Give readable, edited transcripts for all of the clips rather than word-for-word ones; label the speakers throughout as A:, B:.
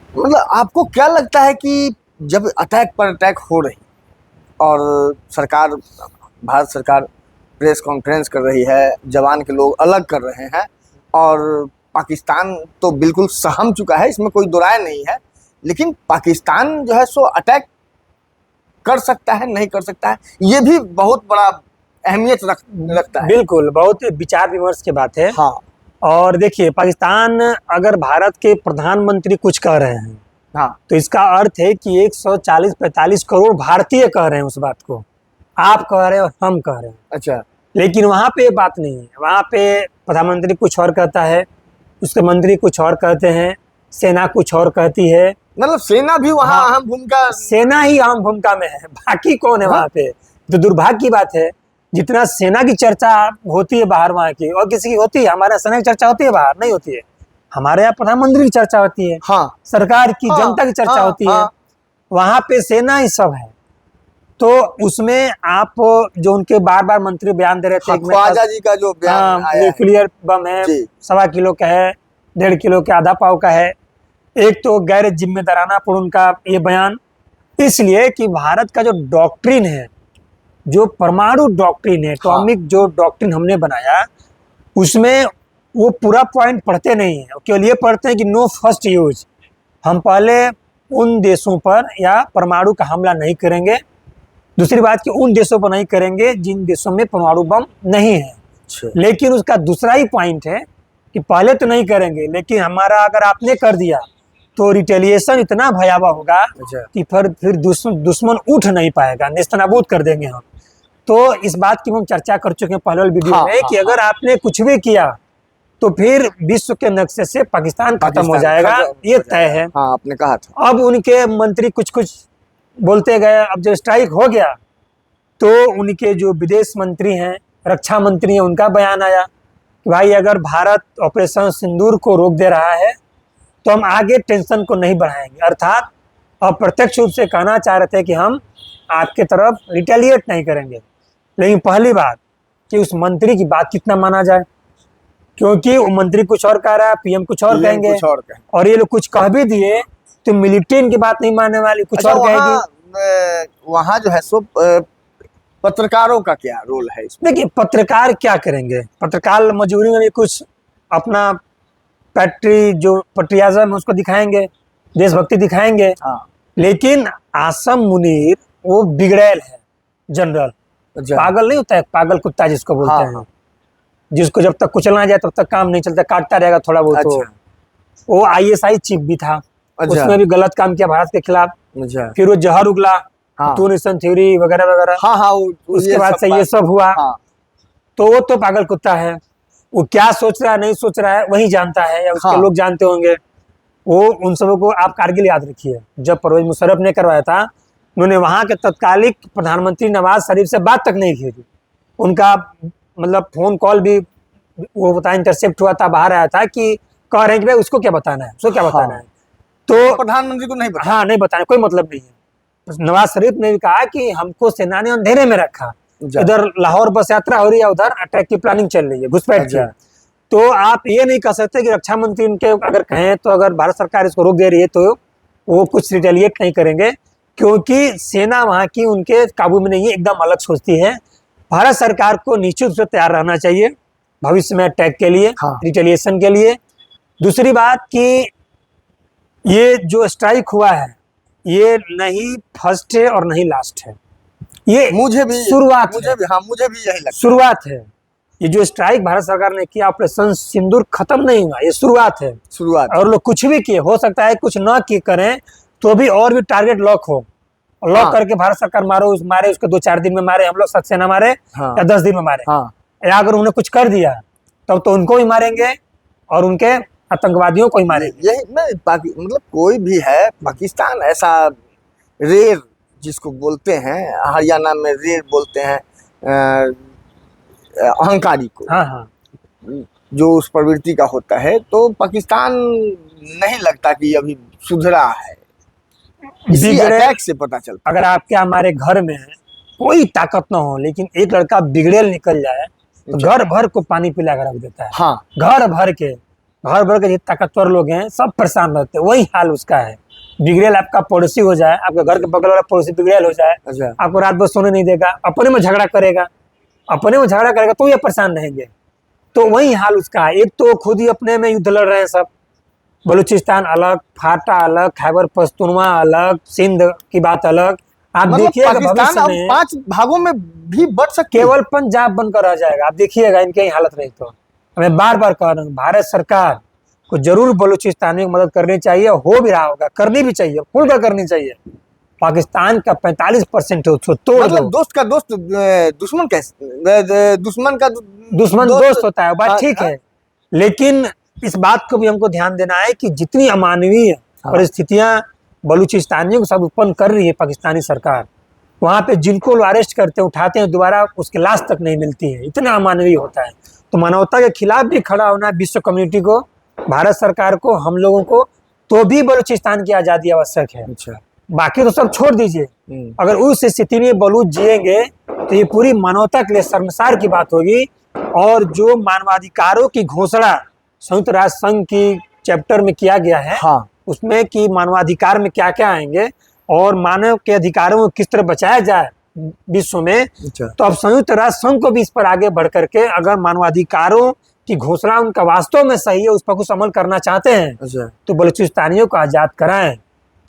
A: मतलब आपको क्या लगता है कि जब अटैक पर अटैक हो रही और सरकार, भारत सरकार प्रेस कॉन्फ्रेंस कर रही है, जवान के लोग अलग कर रहे हैं और पाकिस्तान तो बिल्कुल सहम चुका है, इसमें कोई दो राय नहीं है, लेकिन पाकिस्तान जो है सो अटैक कर सकता है नहीं कर सकता है, ये भी बहुत बड़ा अहमियत रखता है।
B: बिल्कुल, बहुत विचार विमर्श की बात है।
A: हाँ
B: और देखिए, पाकिस्तान अगर भारत के प्रधानमंत्री कुछ कह रहे हैं
A: हाँ
B: तो इसका अर्थ है कि 140-45 करोड़ भारतीय कह रहे हैं उस बात को। आप कह रहे हो, हम कह रहे हैं।
A: अच्छा,
B: लेकिन वहाँ पे बात नहीं है। वहाँ पे प्रधानमंत्री कुछ और कहता है, उसके मंत्री कुछ और कहते हैं, सेना कुछ और कहती है।
A: मतलब सेना भी वहाँ
B: हाँ,
A: अहम भूमिका।
B: सेना ही अहम भूमिका में है, बाकी कौन है वहाँ पे? तो दुर्भाग्य की बात है, जितना सेना की चर्चा होती है बाहर वहाँ की, और किसी की होती है? हमारे यहाँ सेना की चर्चा होती है? बाहर नहीं होती है। हमारे यहाँ प्रधानमंत्री की चर्चा होती है,
A: हाँ
B: सरकार की,
A: हाँ,
B: जनता की चर्चा
A: हाँ,
B: होती है।
A: हाँ।
B: वहाँ पे सेना ही सब है। तो उसमें आप जो उनके बार बार मंत्री बयान दे रहे थे,
A: हाँ, ख्वाजा जी का जो बयान आया है,
B: न्यूक्लियर बम है,
A: जी।
B: 1.25 किलो का है, 1.5 किलो के आधा पाव का है। एक तो गैर जिम्मेदाराना पूर्ण उनका ये बयान, इसलिए कि भारत का जो डॉक्ट्रिन है, जो परमाणु डॉक्ट्रिन है, एटॉमिक जो डॉक्ट्रिन हमने बनाया, उसमें वो पूरा पॉइंट पढ़ते नहीं है। केवल ये पढ़ते हैं कि नो फर्स्ट यूज, हम पहले उन देशों पर या परमाणु का हमला नहीं करेंगे। दूसरी बात कि उन देशों पर नहीं करेंगे जिन देशों में परमाणु बम नहीं है। लेकिन उसका दूसरा ही पॉइंट है कि पहले तो नहीं करेंगे, लेकिन हमारा अगर आपने कर दिया तो रिटेलिएशन इतना भयावह होगा कि फिर दुश्मन उठ नहीं पाएगा, नेस्तनाबूद कर देंगे हम। तो इस बात की हम चर्चा कर चुके हैं पहले वाली वीडियो में कि अगर आपने कुछ भी किया तो फिर विश्व के नक्शे से पाकिस्तान खत्म हो जाएगा, ये तय है।
A: हाँ, आपने कहा था।
B: अब उनके मंत्री कुछ कुछ बोलते गए। अब जब स्ट्राइक हो गया तो उनके जो विदेश मंत्री हैं, रक्षा मंत्री हैं, उनका बयान आया कि भाई अगर भारत ऑपरेशन सिंदूर को रोक दे रहा है तो हम आगे टेंशन को नहीं बढ़ाएंगे। अर्थात अप्रत्यक्ष रूप से कहना चाह रहे थे कि हम आपके तरफ रिटेलिएट नहीं करेंगे। लेकिन पहली बात कि उस मंत्री की बात कितना माना जाए, क्योंकि वो मंत्री कुछ और कह रहा है, पीएम कुछ और कहेंगे, और ये लोग कुछ कह भी दिए तो मिलिट्री इनकी बात नहीं मानने वाली, कुछ और कहेगी।
A: वहाँ जो है सो पत्रकारों का क्या रोल है इसमें?
B: देखिए, पत्रकार क्या करेंगे? पत्रकार मजबूरी में भी कुछ अपना पेट्रियाज्म उसको दिखाएंगे, देशभक्ति दिखाएंगे। लेकिन आसम मुनीर वो बिगड़ैल है, जनरल, पागल नहीं होता है, पागल कुत्ता जिसको बोलते हैं, जिसको जब तक कुचलना जाए तब तक काम नहीं चलता, काटता रहेगा थोड़ा बहुत। वो ISI चीफ भी था, उसने भी गलत काम किया भारत के खिलाफ। फिर वो जहर उगला, टू नेशन थ्योरी वगैरह वगैरह, उसके बाद से ये सब हुआ। तो वो तो पागल कुत्ता है, वो क्या सोच रहा है नहीं सोच रहा है वही जानता है, या उसके लोग जानते होंगे। वो उन सबों को आप कारगिल याद रखिए, जब परवेज मुशर्रफ ने करवाया था, उन्होंने वहां के तत्कालिक प्रधानमंत्री नवाज शरीफ से बात तक नहीं की थी। उनका मतलब फोन कॉल भी वो बता इंटरसेप्ट हुआ था, बाहर आया था कि कह रहे हैं कि भाई उसको क्या बताना है, उसको क्या बताना है। तो
A: प्रधानमंत्री को नहीं बताना,
B: हाँ नहीं बताना, कोई मतलब नहीं है। नवाज शरीफ ने भी कहा कि हमको सेना ने अंधेरे में रखा, इधर लाहौर बस यात्रा हो रही है, उधर अटैक की प्लानिंग चल रही है, घुसपैठ की। तो आप ये नहीं कह सकते कि रक्षा मंत्री उनके अगर कहें तो अगर भारत सरकार इसको रोक दे रही है तो वो कुछ रिटेलिएट नहीं करेंगे, क्योंकि सेना वहाँ की उनके काबू में नहीं है, एकदम अलग सोचती है। भारत सरकार को निश्चित रूप से तैयार रहना चाहिए भविष्य में अटैक के लिए, रिटेलिएशन के लिए। दूसरी बात कि ये जो स्ट्राइक हुआ है ये नहीं फर्स्ट है और नहीं लास्ट है, ये
A: मुझे भी
B: शुरुआत,
A: मुझे भी यही लगता है,
B: शुरुआत है। ये जो स्ट्राइक भारत सरकार ने किया, ऑपरेशन सिंदूर खत्म नहीं हुआ, ये शुरुआत है, शुरुआत। और लोग कुछ भी किए, हो सकता है कुछ न किए करें तो भी और भी टारगेट लॉक हो, लॉक करके भारत सरकार मारे उसको 2-4 दिन में मारे, हम लोग सक्सेना मारे या 10 दिन में मारे, या अगर उन्होंने कुछ कर दिया तब तो उनको भी मारेंगे और उनके आतंकवादियों को ही मारेंगे।
A: यही मतलब कोई भी है, पाकिस्तान ऐसा रेर जिसको बोलते हैं, हरियाणा में रेर बोलते हैं अहंकारी को, जो उस प्रवृत्ति का होता है, तो पाकिस्तान नहीं लगता कि अभी सुधरा है, इसी अटैक से पता चलता।
B: अगर आपके हमारे घर में कोई ताकत ना हो लेकिन एक लड़का बिगड़ेल निकल जाए तो घर भर को पानी पिला कर रख देता है, घर भर के, भर भर के जितने ताकतवर लोग हैं सब परेशान रहते हैं, वही हाल उसका है। बिगड़ेल आपका पड़ोसी हो जाए, आपके घर के बगल वाला पड़ोसी बिगड़ेल हो जाए,
A: अच्छा।
B: आपको रात भर सोने नहीं देगा, अपने में झगड़ा करेगा, तो ये परेशान रहेंगे। तो वही हाल उसका है। एक तो खुद ही अपने में युद्ध लड़ रहे हैं सब, बलूचिस्तान अलग, फाटा अलग, खैबर पख्तूनख्वा अलग, सिंध की बात अलग। आप
A: मतलब
B: देखिएगा
A: पाकिस्तान
B: भविष्य
A: अब
B: में
A: 5 भागों में भी बट सकती है।
B: केवल पंजाब बनकर रह जाएगा। आप देखिएगा इनकी हालत रही तो। हमें बार बार कह रहा हूँ, भारत सरकार को जरूर बलूचिस्तानियों की मदद करनी चाहिए, हो भी रहा होगा, करनी भी चाहिए, खुलकर करनी चाहिए। पाकिस्तान का 45% है, उसको तोड़
A: मतलब
B: दो।
A: दोस्त का दोस्त दुश्मन कैसे, दुश्मन का
B: दुश्मन दोस्त होता है, बात
A: हाँ,
B: ठीक
A: हाँ।
B: है, लेकिन इस बात को भी हमको ध्यान देना है कि जितनी अमानवीय
A: हाँ।
B: परिस्थितियां बलूचिस्तानियों के साथ उत्पन्न कर रही है पाकिस्तानी सरकार, वहां पे जिनको लोग अरेस्ट करते हैं, उठाते हैं, दोबारा उसकी लाश तक नहीं मिलती है, इतना अमानवीय होता है। तो मानवता के खिलाफ भी खड़ा होना है विश्व कम्युनिटी को, भारत सरकार को, हम लोगों को। तो भी बलूचिस्तान की आज़ादी आवश्यक है।
A: अच्छा।
B: बाकी तो सब छोड़ दीजिए, अगर उस स्थिति में बलूच जिएंगे तो ये पूरी मानवता के लिए शर्मसार की बात होगी। और जो मानवाधिकारों की घोषणा संयुक्त राष्ट्र संघ की चैप्टर में किया गया है,
A: हाँ।
B: उसमें कि मानवाधिकार में क्या क्या आएंगे और मानव के अधिकारों को किस तरह बचाया जाए विश्व में,
A: अच्छा।
B: तो अब संयुक्त राष्ट्र संघ को भी इस पर आगे बढ़ करके अगर मानवाधिकारों की घोषणा उनका वास्तव में सही है, उस पर कुछ अमल करना चाहते हैं,
A: अच्छा।
B: तो बलूचिस्तानियों को आज़ाद कराएं,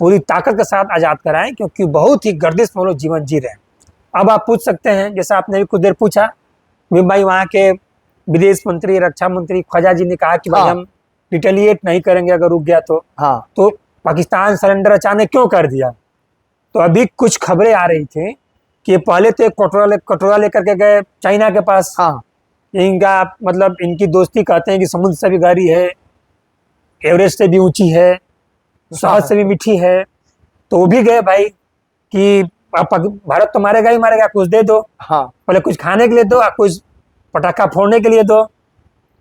B: पूरी ताकत के साथ आज़ाद कराएं, क्योंकि बहुत ही गर्दिश में लोग जीवन जी रहे हैं। अब आप पूछ सकते हैं, जैसा आपने भी कुछ देर पूछा, भाई वहाँ के विदेश मंत्री, रक्षा मंत्री ख्वाजा जी ने कहा कि भाई
A: हाँ।
B: हम रिटेलिएट नहीं करेंगे अगर रुक गया तो।
A: हाँ।
B: तो पाकिस्तान सरेंडर अचानक क्यों कर दिया? तो अभी कुछ खबरें आ रही थी कि पहले तो एक कटोरा लेकर के गए चाइना के पास।
A: हाँ।
B: इनका मतलब इनकी दोस्ती कहते हैं कि समुद्र से भी गहरी है, एवरेस्ट से भी ऊंची है, शहद से भी मीठी है। तो वो भी गए भाई कि भारत तो मारेगा ही मारेगा, कुछ दे दो,
A: हाँ।
B: पहले कुछ खाने के लिए दो, कुछ पटाखा फोड़ने के लिए दो।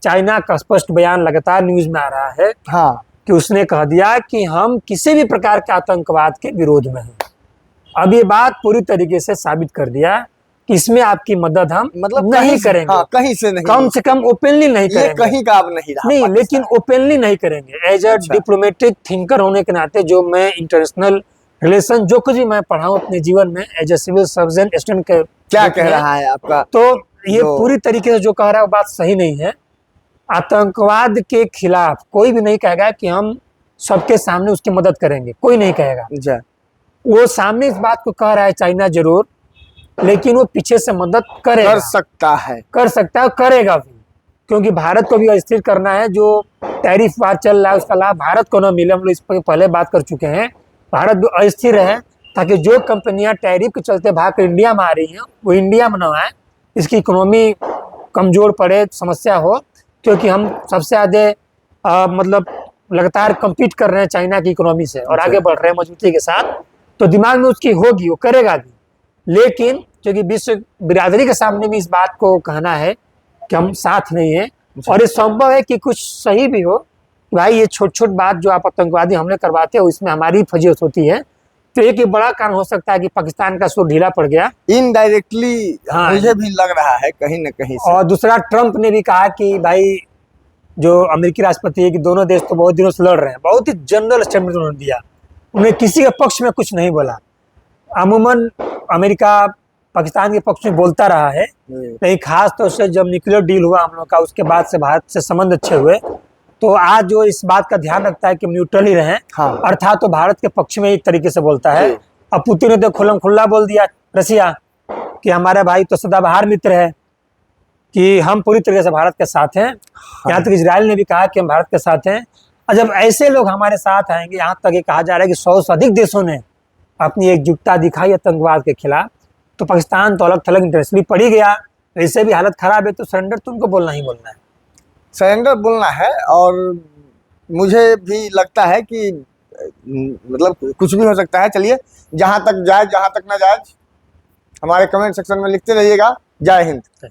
B: चाइना का स्पष्ट बयान लगातार न्यूज में आ रहा है
A: हाँ।
B: कि उसने कह दिया कि हम किसी भी प्रकार के आतंकवाद के विरोध में हैं। अब ये बात पूरी तरीके से साबित कर दिया कि इसमें आपकी मदद हम
A: मतलब
B: नहीं करेंगे।
A: हाँ, कहीं से नहीं,
B: कम से कम ओपनली नहीं करेंगे।
A: ये कहीं का अब नहीं रहा
B: नहीं,
A: पाकिस्तान।
B: लेकिन ओपनली नहीं करेंगे। एज अ डिप्लोमेटिक थिंकर होने के नाते, जो मैं इंटरनेशनल रिलेशन जो कुछ भी मैं पढ़ा हूं अपने जीवन में as a civil surgeon student के,
A: क्या कह रहा है आपका?
B: तो ये पूरी तरीके से जो कह रहा है वो बात सही नहीं है। आतंकवाद के खिलाफ कोई भी नहीं कहेगा कि हम सबके सामने उसकी मदद करेंगे, कोई नहीं कहेगा।
A: अच्छा।
B: वो सामने इस बात को कह रहा है चाइना जरूर, लेकिन वो पीछे से मदद करेगा,
A: कर सकता है
B: और करेगा भी, क्योंकि भारत को भी अस्थिर करना है। जो टैरिफ वार चल रहा है उसका लाभ भारत को न मिले, हम लोग इस पर पहले बात कर चुके हैं। भारत भी अस्थिर है ताकि जो कंपनियां टैरिफ के चलते भाग कर इंडिया में आ रही हैं वो इंडिया में न आए, इसकी इकोनॉमी कमजोर पड़े, समस्या हो, क्योंकि हम सबसे ज़्यादा मतलब लगातार कम्पीट कर रहे हैं चाइना की इकोनॉमी से और आगे बढ़ रहे हैं मजबूती के साथ। तो दिमाग में उसकी होगी, वो करेगा भी, लेकिन क्योंकि विश्व बिरादरी के सामने भी इस बात को कहना है कि हम साथ नहीं हैं। और ये संभव है कि कुछ सही भी हो, भाई ये छोट छोट बात जो आप आतंकवादी हमले करवाते हो इसमें हमारी फजीहत होती है। तो एक बड़ा कारण हो सकता है कि पाकिस्तान का सुर ढीला पड़ गया
A: इनडायरेक्टली।
B: हाँ,
A: मुझे भी लग रहा है कहीं न कहीं से।
B: और दूसरा, ट्रंप ने भी कहा कि भाई जो अमेरिकी राष्ट्रपति है कि दोनों देश तो बहुत दिनों से लड़ रहे हैं, बहुत ही जनरल स्टेटमेंट उन्होंने दिया, उन्हें किसी के पक्ष में कुछ नहीं बोला। अमूमन अमेरिका पाकिस्तान के पक्ष में बोलता रहा है, लेकिन खास तौर से जब न्यूक्लियर डील हुआ हम लोग का, उसके बाद से भारत से संबंध अच्छे हुए, तो आज जो इस बात का ध्यान रखता है कि न्यूट्रल ही रहें।
A: हाँ।
B: अर्थात तो भारत के पक्ष में एक तरीके से बोलता है। अब पुतिन ने तो खुल्लम खुल्ला बोल दिया रसिया कि हमारे भाई तो सदाबहार मित्र है, कि हम पूरी तरीके से भारत के साथ हैं। हाँ। यहाँ तक इजराइल ने भी कहा कि हम भारत के साथ हैं। और जब ऐसे लोग हमारे साथ आएंगे, यहाँ तक ये कहा जा रहा है कि 100 से अधिक देशों ने अपनी एकजुटता दिखाई आतंकवाद के खिलाफ, तो पाकिस्तान तो अलग थलग इंटरनेशनली पड़ ही गया। वैसे भी हालत खराब है, तो सरेंडर तुमको बोलना ही बोलना है,
A: सरेंडर बोलना है। और मुझे भी लगता है कि मतलब कुछ भी हो सकता है। चलिए, जहाँ तक जायज जहाँ तक ना जायज, हमारे कमेंट सेक्शन में लिखते रहिएगा। जय हिंद।